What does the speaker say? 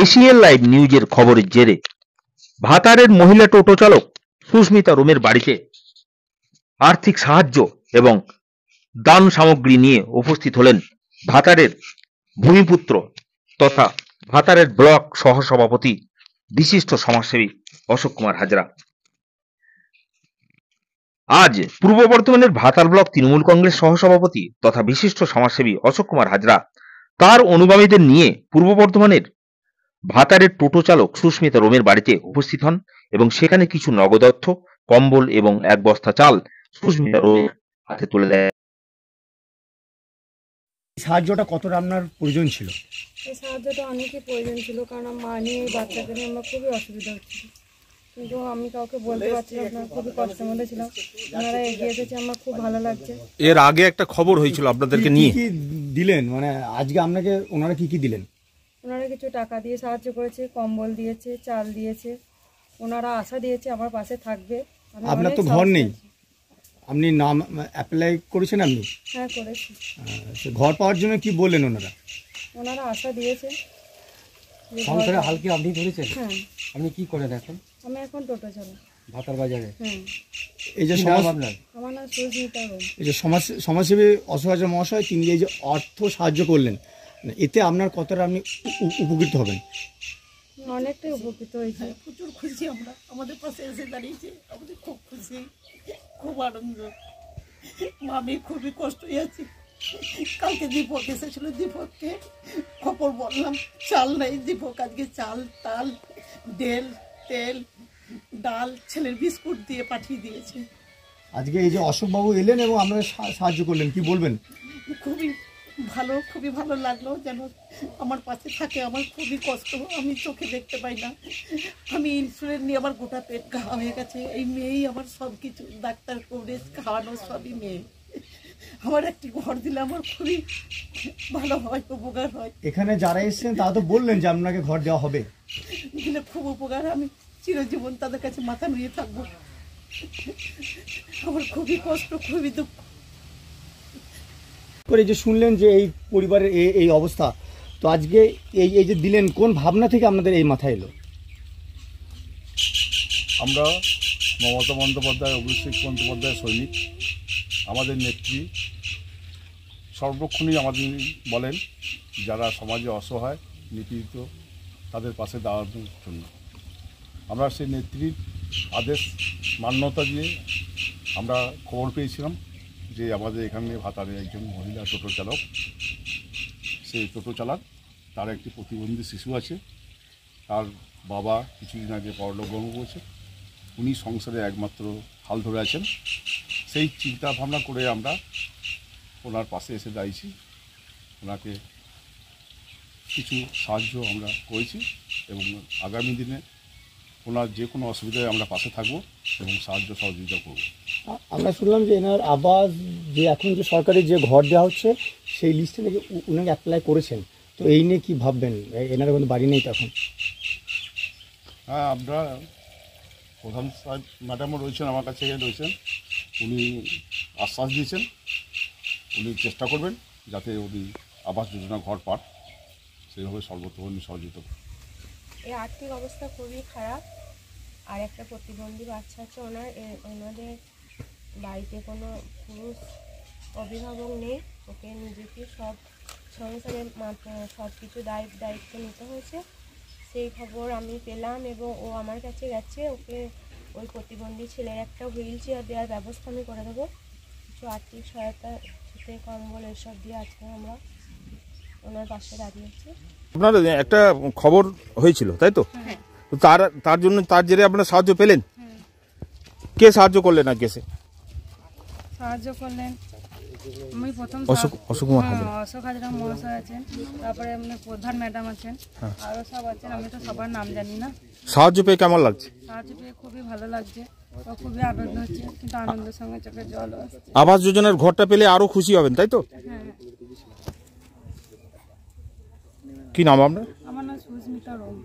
Asian live নিউজের খবরের জেরে ভাতারের মহিলা টোটো চালক সুস্মিতা রোমের বাড়িতে আর্থিক সাহায্য এবং দান সামগ্রী নিয়ে উপস্থিত হলেন ভাতারের ভূমিপুত্র তথা ভাতারের ব্লক সহসভাপতি বিশিষ্ট সমাজসেবী অশোক কুমার হাজরা। আজ পূর্ব বর্ধমানের ভাতার ব্লক তৃণমূল কংগ্রেস সহসভাপতি তথা বিশিষ্ট সমাজসেবী অশোক কুমার হাজরা তার অনুগামীদের নিয়ে পূর্ব বর্ধমানের ভাতারের টোটো চালক সুস্মিতা রোমের বাড়িতে উপস্থিত হন এবং সেখানে কিছু নগদ অর্থ, কম্বল এবং এক বস্তা চাল সুস্মিতা রোমের হাতে তুলে দেয়। সাহায্যটা কতটা আপনার প্রয়োজন ছিল? এই সাহায্যটা অনেকই প্রয়োজন ছিল, কারণ মা নিয়ে এই বাচ্চাকে নিয়ে আমার খুবই অসুবিধা হচ্ছিল, কিন্তু আমি কাউকে বলতে পারছিলাম না, খুবই কষ্টের মধ্যে ছিলাম। ওনারা এগিয়ে এসেছে, আমার খুব ভালো লাগছে। এর আগে একটা খবর হয়েছিল আপনাদেরকে নিয়ে, কি দিলেন মানে আজকে আপনাকে ওনারা কি দিলেন? ওনারা কিছু টাকা দিয়ে সাহায্য করেছে, কম্বল দিয়েছে, চাল দিয়েছে। ওনারা আশা দিয়েছে আমার পাশে থাকবে। আপনার তো ঘর নেই, আপনি নাম অ্যাপ্লাই করেছেন? আপনি? হ্যাঁ, করেছি। ঘর পাওয়ার জন্য কি বললেন ওনারা? ওনারা আশা দিয়েছে। সংসারে হালকা আপনি ধরেছেন? হ্যাঁ। আপনি কি করেন এখন? আমি এখন টোটো চালাই ভাতার বাজারে। হ্যাঁ। এই যে আমার নাম সুস্মিতা রোম। এই যে সমাজসেবী অশোক হাজরা মহাশয়, তিনি এই যে অর্থ সাহায্য করলেন, এতে আপনার কতটা আপনি উপকৃত হবেন? অনেকটাই উপকৃত হয়েছে। প্রচুর খুশি আমরা, আমাদের পাশে এসে দাঁড়িয়েছে, আমাদের খুব খুশি, খুব আনন্দ। আমি খুবই কষ্ট আছি। কালকে দীপক এসেছিল, দীপককে খবর বললাম চাল নেই। দীপক আজকে চাল, তাল, তেল, ডাল, ছেলের বিস্কুট দিয়ে পাঠিয়ে দিয়েছে। আজকে এই যে অশোকবাবু এলেন এবং আপনারা সাহায্য করলেন, কি বলবেন? খুবই ভালো লাগলো, যেন আমার পাশে থাকে। আমার খুবই কষ্ট, আমি চোখে দেখতে পাই না। আমি ইনসুলিন নিয়ে আমার গোটা পেট ঘা হয়ে গেছে। এই মেয়েই আমার সব কিছু, ডাক্তার কভারেজ খাওয়ানো সবই মেয়ে। আমার একটি ঘর দিলে আমার খুবই ভালো হয়, উপকার হয়। এখানে যারা এসেছেন তারা তো বললেন যে আপনাকে ঘর দেওয়া হবে, দিলে খুব উপকার। আমি চিরজীবন তাদের কাছে মাথা নুয়ে থাকবো। আমার খুবই কষ্ট, খুবই দুঃখ করে যে শুনলেন যে এই পরিবারের এই অবস্থা, তো আজকে এই যে দিলেন, কোন ভাবনা থেকে আপনাদের এই মাথায় এলো? আমরা মমতা বন্দ্যোপাধ্যায়, অভিষেক বন্দ্যোপাধ্যায় সৈনিক। আমাদের নেত্রী সর্বক্ষণই আমাদের বলেন যারা সমাজে অসহায়, নিপীড়িত, তাদের পাশে দাঁড়ানোর জন্য। আমরা সেই নেত্রীর আদেশ মান্যতা দিয়ে আমরা খবর পেয়েছিলাম যে আমাদের এখানে ভাতারে একজন মহিলা টোটো চালক, সেই টোটো চালক, তার একটি প্রতিবন্ধী শিশু আছে। তার বাবা কিছুদিন আগে পরলোক গমন করেছে, উনি সংসারে একমাত্র হাল ধরে আছেন। সেই চিন্তা ভাবনা করে আমরা ওনার পাশে এসে দাঁড়িয়েছি, ওনাকে কিছু সাহায্য আমরা করেছি এবং আগামী দিনে ওনার যে কোনো অসুবিধায় আমরা পাশে থাকবো এবং সাহায্য সহযোগিতা করব। আমরা শুনলাম যে এনার আবাস, যে এখন যে সরকারি যে ঘর দেওয়া হচ্ছে সেই লিস্টে নাকি উনাকে অ্যাপ্লাই করেছেন, তো এই নিয়ে কী ভাববেন? এনার কোনো বাড়ি নেই তখন? হ্যাঁ, আমরা প্রধান সাহেব ম্যাডামও রয়েছেন, আমার কাছে রয়েছেন। উনি আশ্বাস দিয়েছেন, উনি চেষ্টা করবেন যাতে উনি আবাস যোজনা ঘর পান, সেইভাবে সর্বতোভাবে সহযোগিতা করবেন। এই আর্থিক অবস্থা খুবই খারাপ, আর একটা প্রতিবন্ধী বাচ্চা আছে। ওনাদের বাড়িতে কোনো পুরুষ অভিভাবক নেই, ওকে নিজেকে সব সংসারের সব কিছু দায়িত্ব নিতে হয়েছে। সেই খবর আমি পেলাম এবং ও আমার কাছে গেছে। ওকে ওই প্রতিবন্ধী ছেলের একটা হুইল চেয়ার দেওয়ার ব্যবস্থা আমি করে দেবো। কিছু আর্থিক সহায়তা, শীতের কম্বল এসব দিয়ে আজকে আমরা ওনার পাশে দাঁড়িয়েছি। আপনার একটা খবর হয়েছিল তাই তো? হ্যাঁ। তো তার জন্য, তার জেরে আপনারা সাহায্য পেলেন? কে সাহায্য করলেন? আর কেসে সাহায্য করলেন আমি প্রথম অশোক কুমার হাজরা, অশোক হাজরা মহাশয় আছেন, তারপরে প্রধান ম্যাডাম আছেন, আরও সব আছেন। আমি তো সবার নাম জানি না। সাহায্য পেয়ে কেমন লাগছে? সাহায্য পেয়ে খুবই ভালো লাগছে, খুবই আনন্দ হচ্ছে, কিন্তু আনন্দের সঙ্গে চোখে জল আসছে। আবাস যোজনার ঘরটা পেলে আরো খুশি হবেন তাই তো? হ্যাঁ। কি নাম আপনার? আমার নাম সুস্মিতা রোম।